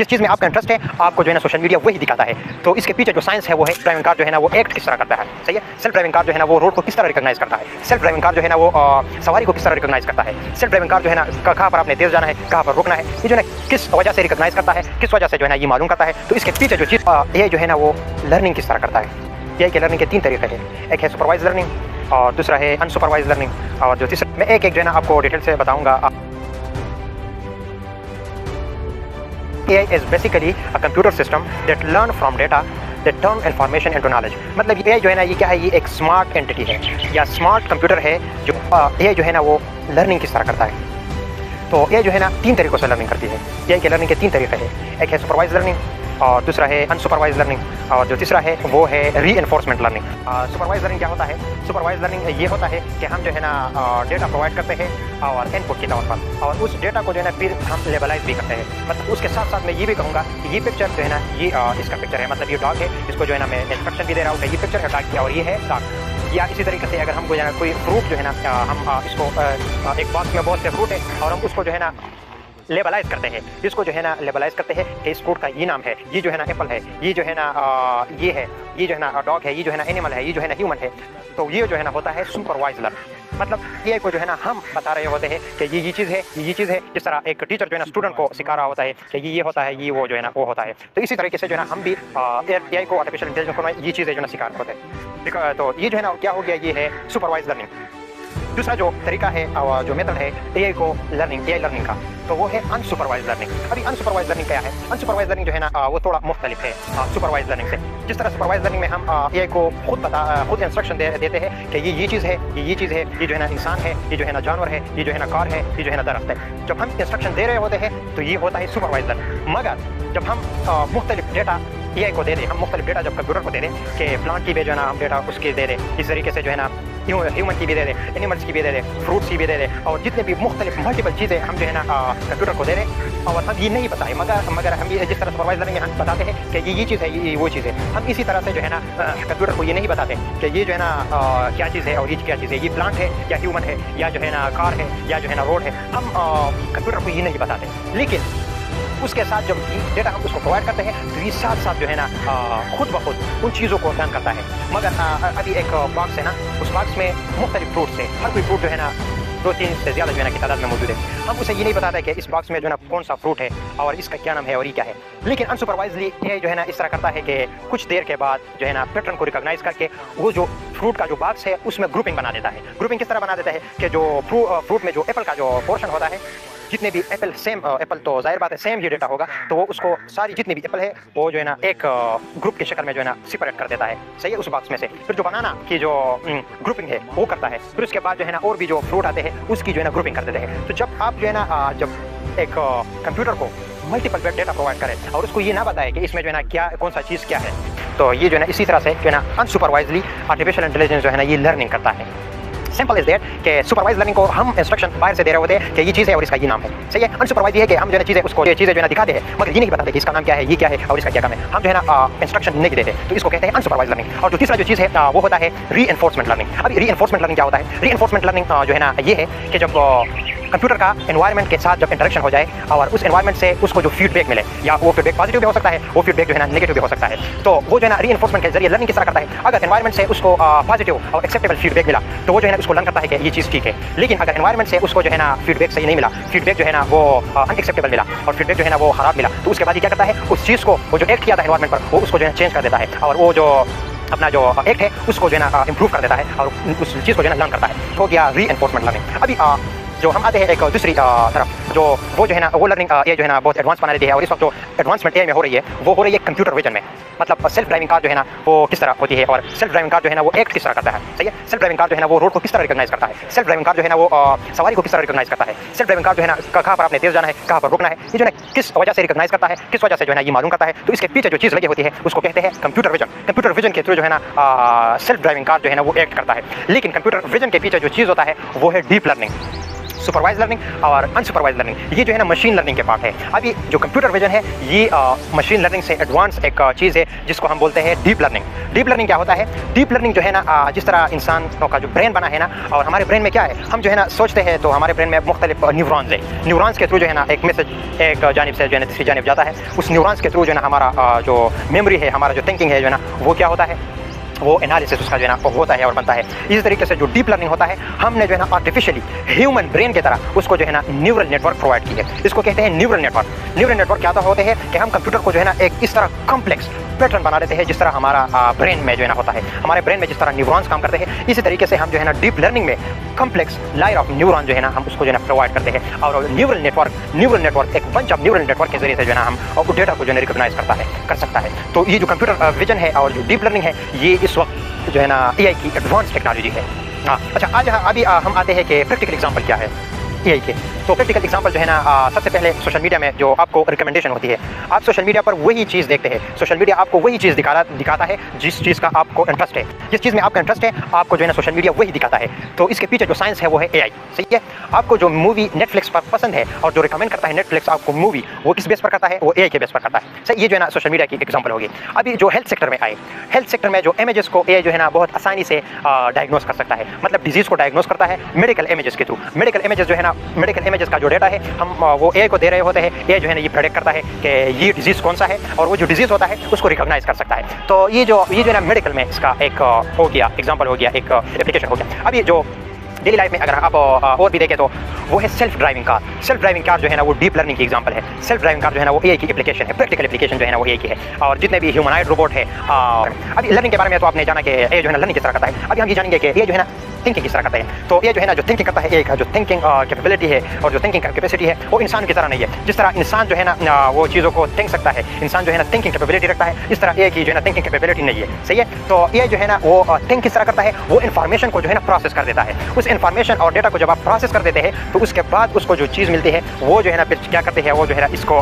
जिस चीज़ में आपका इंटरेस्ट है आपको जो है ना सोशल मीडिया वही दिखाता है। तो इसके पीछे जो साइंस है वो है ड्राइविंग कार जो है ना वो एक्ट किस तरह करता है। सही है। सेल्फ ड्राइविंग कार जो है ना वो रोड को किस तरह रिकॉग्नाइज करता है। सेल्फ ड्राइविंग कार जो है ना वो सवारी को किस तरह रिकॉग्नाइज करता है। सेल्फ ड्राइविंग कार जो है ना कहाँ पर आपने तेज जाना है, कहाँ पर रुकना है, ये जो है किस वजह से रिकॉग्नाइज करता है, किस वजह से जो है ना ये मालूम करता है। तो इसके पीछे जो चीज़ ये जो है ना वो लर्निंग किस तरह करता है। ये लर्निंग के 3 तरीके हैं। एक है सुपरवाइज लर्निंग और दूसरा है अनसुपरवाइज लर्निंग और जो तीसरा मैं एक जो है ना आपको डिटेल से बताऊंगा। AI is basically a computer system that learn from data that turn information into knowledge। मतलब AI जो है ना ये क्या है, ये एक स्मार्ट एंटिटी है या स्मार्ट कंप्यूटर है जो AI जो है ना वो लर्निंग किस तरह करता है। तो AI जो है ना 3 तरीकों से लर्निंग करती है। AI के लर्निंग के 3 तरीके हैं। एक है सुपरवाइज लर्निंग और दूसरा है अनसुपरवाइज लर्निंग और जो तीसरा है वो है रीइंफोर्समेंट लर्निंग। सुपरवाइज लर्निंग क्या होता है? सुपरवाइज लर्निंग ये होता है कि हम जो है ना डेटा प्रोवाइड करते हैं और इनपुट के तौर पर और उस डेटा को जो है ना फिर हम लेबलाइज भी करते हैं। मतलब उसके साथ साथ मैं ये भी कहूँगा कि ये पिक्चर जो है ना ये इसका पिक्चर है, मतलब ये डॉग है, इसको जो है ना मैं इंस्ट्रक्शन भी दे रहा हूँ कि ये पिक्चर है डॉग की और ये है डॉग। या इसी तरीके से अगर हमको जो है ना कोई फ्रूट जो है ना हम इसको एक बॉक्स में बहुत से फ्रूट है और हम उसको जो है ना लेबलाइज करते हैं, इसको जो है ना लेबलाइज करते हैं कि इस फ्रूट का ये नाम है, ये जो है ना एप्पल है, ये जो है ना ये है, ये जो है ना डॉग है, ये जो है ना एनिमल है, ये जो है ना ह्यूमन है। तो ये जो है ना होता है सुपरवाइज लर्निंग। मतलब ये को जो है ना हम बता रहे होते हैं कि ये चीज़ है, ये चीज़ है। जिस तरह एक टीचर जो है ना स्टूडेंट को सिखा रहा होता है कि ये होता है, ये वो जो है ना वो होता है। तो इसी तरीके से जो है ना हम भी AI को आर्टिफिशियल इंटेलिजेंस को ये चीज़ें जो है ना सिखा रहे होते हैं। तो ये जो है ना क्या हो गया, ये है सुपरवाइज लर्निंग। दूसरा जो तरीका है और जो मेथड है AI को AI लर्निंग का, तो वो है अनसुपरवाइज लर्निंग। अभी अनसुपरवाइज लर्निंग क्या है? अनसुपरवाइज लर्निंग जो है ना वो थोड़ा मुख्तलिफ है सुपरवाइज लर्निंग से। जिस तरह सुपरवाइज लर्निंग में हम AI को खुद इंस्ट्रक्शन देते हैं कि ये चीज़ है, ये चीज़ है, ये जो है ना इंसान है, ये जो है ना जानवर है, ये जो है ना कार है, ये जो है ना दरख्त है। जब हम इंस्ट्रक्शन दे रहे होते हैं तो ये होता है सुपरवाइज लर्निंग। मगर जब हम मुख्तलिफ डेटा AI को दे दें, हम मुख्तलिफ डेटा जब कंप्यूटर को दे दें कि प्लांट की भी जो है ना हम डेटा उसके दे दें, इस तरीके से जो है ना ह्यूमन की भी दे दें, एनिमल्स की भी दे दें, फ्रूट्स की भी दे दें और जितने भी मुख्तलिफ मल्टीपल चीज़ें हम जो है ना कंप्यूटर को दे दें और हम ये नहीं बताएं। मगर हम ये जिस तरह सुपरवाइज लर्निंग में हम बताते हैं कि ये चीज़ है, ये वो चीज़ है, हम इसी तरह से जो है ना कंप्यूटर को ये नहीं बताते कि ये जो है ना क्या चीज़ है और ये क्या चीज़ है, ये प्लांट है या ह्यूमन है या जो है ना कार है या जो है ना रोड है। हम कंप्यूटर को ये नहीं बताते। लेकिन उसके साथ जब डेटा हम उसको प्रोवाइड करते हैं तो ये साथ साथ जो है ना खुद ब खुद उन चीज़ों को ध्यान करता है। मगर अभी एक बॉक्स है ना, उस बॉक्स में मुख्तलिफ फ्रूट्स है, हर कोई फ्रूट जो है ना 2-3 से ज़्यादा जो है ना की तादाद में मौजूद है। हम उसे ये नहीं बताता है कि इस बॉक्स में जो है ना कौन सा फ्रूट है और इसका क्या नाम है और ये क्या है। लेकिन अनसुपरवाइजली AI जो है ना इस तरह करता है कि कुछ देर के बाद जो है ना पैटर्न को रिकॉग्नाइज करके वो जो फ्रूट का जो बॉक्स है उसमें ग्रुपिंग बना देता है। ग्रुपिंग किस तरह बना देता है कि जो फ्रूट में जो एप्पल का जो पोर्शन होता है, जितने भी एप्पल सेम एप्पल तो जाहिर बात है सेम ही डेटा होगा, तो वो उसको सारी जितनी भी एप्पल है वो जो है ना एक ग्रुप की शक्ल में जो है ना सेपरेट कर देता है। सही है, उस बॉक्स में से। फिर जो बनाना की जो ग्रुपिंग है वो करता है। फिर उसके बाद जो है ना और भी जो फ्रूट आते हैं उसकी जो है ना ग्रुपिंग कर देते हैं। तो जब आप जो है ना जब एक कंप्यूटर को मल्टीपल डेटा प्रोवाइड करें और उसको ये ना बताए कि इसमें जो है ना क्या कौन सा चीज़ क्या है, तो ये जो है ना इसी तरह से जो है ना अनसुपरवाइजली आर्टिफिशियल इंटेलिजेंस जो है ना ये लर्निंग करता है। सिंपल इज दैट कि सुपरवाइज लर्निंग को हम इंस्ट्रक्शन बाहर से दे रहे होते हैं कि ये चीज़ है और इसका ये नाम है। सही है। अनसुपरवाइज ये है कि हम जो है ना चीज़ें उसको ये चीज़ें जो है ना दिखाते हैं मगर ये नहीं बताते कि इसका नाम क्या है, ये क्या है और इसका क्या काम है। हम जो है ना इंस्ट्रक्शन नहीं देते, तो इसको कहते हैं अनसुपरवाइज लर्निंग। और जो तीसरा जो चीज़ है वो होता है रीइंफोर्समेंट लर्निंग। अभी रीइंफोर्समेंट लर्निंग क्या होता है? रीइंफोर्समेंट लर्निंग जो है ना ये है कि जब कंप्यूटर का एनवायरनमेंट के साथ जब इंटरेक्शन हो जाए और उस एनवायरनमेंट से उसको जो फीडबैक मिले, या वो फीडबैक पॉजिटिव भी हो सकता है, वो फीडबैक जो है ना नेगेटिव भी हो सकता है, तो वो जो है ना रीइंफोर्समेंट के जरिए लर्निंग किस तरह करता है। अगर एनवायरनमेंट से उसको पॉजिटिव और एक्सेप्टेबल फीडबैक मिला तो वो जो है ना उसको लर्न करता है कि ये चीज़ ठीक है। लेकिन अगर एनवायरनमेंट से उसको जो है ना फीडबैक सही नहीं मिला, फीडबैक जो है ना वो अनएक्सेप्टेबल मिला और फीडबैक जो है ना वो खराब मिला, तो उसके बाद ये क्या करता है, उस चीज़ को वो जो एक्ट किया था एनवायरनमेंट पर वो उसको जो है चेंज कर देता है और वो जो अपना जो एक्ट है उसको जो है ना इंप्रूव कर देता है और उस चीज़ को जो है ना लर्न करता है। तो गया रीइंफोर्समेंट लर्निंग। अभी जो हम आते हैं एक दूसरी तरफ, जो वो जो है ना वो लर्निंग AI जो है ना बहुत एडवांस बना देती है और इस वक्त जो एडवांसमेंट AI में हो रही है वो हो रही है कंप्यूटर विजन में। मतलब सेल्फ ड्राइविंग कार जो है ना वो किस तरह होती है और सेल्फ ड्राइविंग कार जो है ना वो एक्ट किस तरह करता है। सही है। सेल्फ ड्राइविंग कार जो है ना वो रोड को किस तरह रिकॉग्नाइज करता है। सेल्फ ड्राइविंग कार जो है ना वो सवारी को किस तरह रिकॉग्नाइज करता है। सेल्फ ड्राइविंग कार जो है ना कहाँ पर आपने तेज जाना है, कहाँ पर रुकना है, ये जो है किस वजह से रिकॉग्नाइज करता है, किस वजह से जो है ना ये मालूम करता है। तो इसके पीछे जो चीज़ लगी होती है उसको कहते हैं कंप्यूटर विजन। कंप्यूटर विजन के थ्रू जो है ना सेल्फ ड्राइविंग कार जो है ना वो एक्ट करता है। लेकिन कंप्यूटर विजन के पीछे जो चीज़ होता है वो है डीप लर्निंग। सुपरवाइज लर्निंग और अनसुपरवाइज लर्निंग, ये जो है ना मशीन लर्निंग के पार्ट है। अभी जो कंप्यूटर विजन है ये मशीन लर्निंग से एडवांस एक चीज़ है जिसको हम बोलते हैं डीप लर्निंग। डीप लर्निंग क्या होता है? डीप लर्निंग जो है ना जिस तरह इंसानों का जो ब्रेन बना है ना, और हमारे ब्रेन में क्या है, हम जो है ना सोचते हैं तो हमारे ब्रेन में मुख्तलिफ न्यूरॉन्स है। न्यूरॉन्स के थ्रू जो है ना एक मैसेज एक जानिब से जो है ना दूसरी जानिब जाता है। उस न्यूरॉन्स के थ्रू जो है ना हमारा जो मेमोरी है, हमारा जो थिंकिंग है जो है ना, वो क्या होता है, वो एनालिसिस उसका जो है ना होता है और बनता है। इसी तरीके से जो डीप लर्निंग होता है, हमने जो है ना आर्टिफिशियली ह्यूमन ब्रेन की तरह उसको जो है ना न्यूरल नेटवर्क प्रोवाइड की है। इसको कहते हैं न्यूरल नेटवर्क। न्यूरल नेटवर्क क्या होते हैं कि हम कंप्यूटर को जो है ना एक इस तरह कॉम्प्लेक्स पैटर्न बना देते हैं जिस तरह हमारा ब्रेन में जो है ना होता है। हमारे ब्रेन में जिस तरह न्यूरॉन्स काम करते हैं, इसी तरीके से हम जो है ना डीप लर्निंग में कॉम्प्लेक्स लायर ऑफ न्यूरॉन जो है ना हम उसको जो है ना प्रोवाइड करते हैं। और न्यूरल नेटवर्क एक बंच ऑफ न्यूरल नेटवर्क के जरिए से जो है ना हम और डेटा को जो है रिकॉग्नाइज कर सकता है। तो ये जो कंप्यूटर विजन है और जो डीप लर्निंग है, ये इस वक्त जो है ना एआई की एडवांस टेक्नोलॉजी है। अच्छा, आज अभी हम आते हैं कि प्रैक्टिकल एग्जांपल क्या है एआई के। तो प्रैक्टिकल एग्जांपल जो है ना सबसे पहले सोशल मीडिया में जो आपको रिकमेंडेशन होती है, आप सोशल मीडिया पर वही चीज़ देखते हैं। सोशल मीडिया आपको वही चीज़ दिखाता है जिस चीज़ का आपको इंटरेस्ट है। जिस चीज़ में आपका इंटरेस्ट है आपको जो है ना सोशल मीडिया वही दिखाता है। तो इसके पीछे जो साइंस है वो है एआई। सही है। आपको जो मूवी नेटफ्लिक्स पर पसंद है और जो रिकमेंड करता है नेटफ्लिक्स आपको मूवी, वो किस बेस पर करता है? वो एआई के बेस पर करता है। सही, ये जो है ना सोशल मीडिया की एग्जांपल होगी। अभी जो हेल्थ सेक्टर में आए, हेल्थ सेक्टर में जो इमेजेस को एआई जो है ना बहुत आसानी से डायग्नोस कर सकता है। मतलब डिजीज़ को डायग्नोस करता है मेडिकल इमेजेस के थ्रू। मेडिकल इमेजेस जो है ना, मेडिकल इमेजेस का जो डेटा है हम वो एआई को दे रहे होते हैं। एआई जो है ना ये प्रेडिक्ट करता है कि ये डिजीज़ कौन सा है और वो जो डिजीज़ होता है उसको रिकॉग्नाइज कर सकता है। तो ये जो है ना मेडिकल में इसका एक हो गया एग्जांपल, हो गया एक एप्लीकेशन हो गया। अब ये जो डेली लाइफ में अगर आप और भी देखें तो वो है self driving car. Self driving car जो है ना वो डीप लर्निंग की एग्जांपल है। सेल्फ ड्राइविंग कार जो है ना वो एआई की एप्लीकेशन है। प्रैक्टिकल एप्लीकेशन जो है ना वो एआई की है। और जितने भी ह्यूमनॉइड रोबोट है, अभी लर्निंग के बारे में तो आपने जाना कि एआई जो है ना लर्निंग किस तरह करता है। अभी हम ये जानेंगे कि एआई जो है ना थिंकिंग किस तरह करता है। तो ये जो है ना जो थिंकिंग करता है, एक जो थिंकिंग कैपेबिलिटी है और जो थिंकिंग कैपेसिटी है वो इंसान की तरह नहीं है। जिस तरह इंसान जो है ना वो चीज़ों को थिंक सकता है, इंसान जो है ना थिंकिंग कैपेबिलिटी रखता है, इस तरह एआई की जो है ना थिंकिंग कैपेबिलिटी नहीं है। सही है। तो एआई जो है ना वो थिंक किस तरह करता है, वो इन्फॉर्मेशन को जो है ना प्रोसेस कर देता है। उस इन्फॉर्मेशन और डेटा को जब आप प्रोसेस कर देते हैं तो उसके बाद उसको जो चीज़ मिलती है वो जो है ना फिर क्या करते हैं, वो जो है ना इसको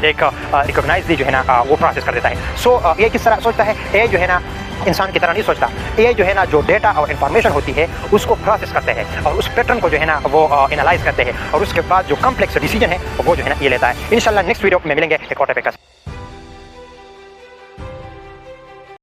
एक रिकॉग्नाइजली जो है ना वो प्रोसेस कर देता है। सो एआई किस तरह सोचता है? एआई जो है ना इंसान की तरह नहीं सोचता। एआई जो है ना जो डेटा और इन्फॉर्मेशन होती है उसको प्रोसेस करते हैं और उस पैटर्न को जो है ना वो एनालाइज करते हैं और उसके बाद जो कॉम्प्लेक्स डिसीजन है वो जो है ना ये लेता है। इंशाल्लाह नेक्स्ट वीडियो में मिलेंगे एक और टॉपिक के साथ।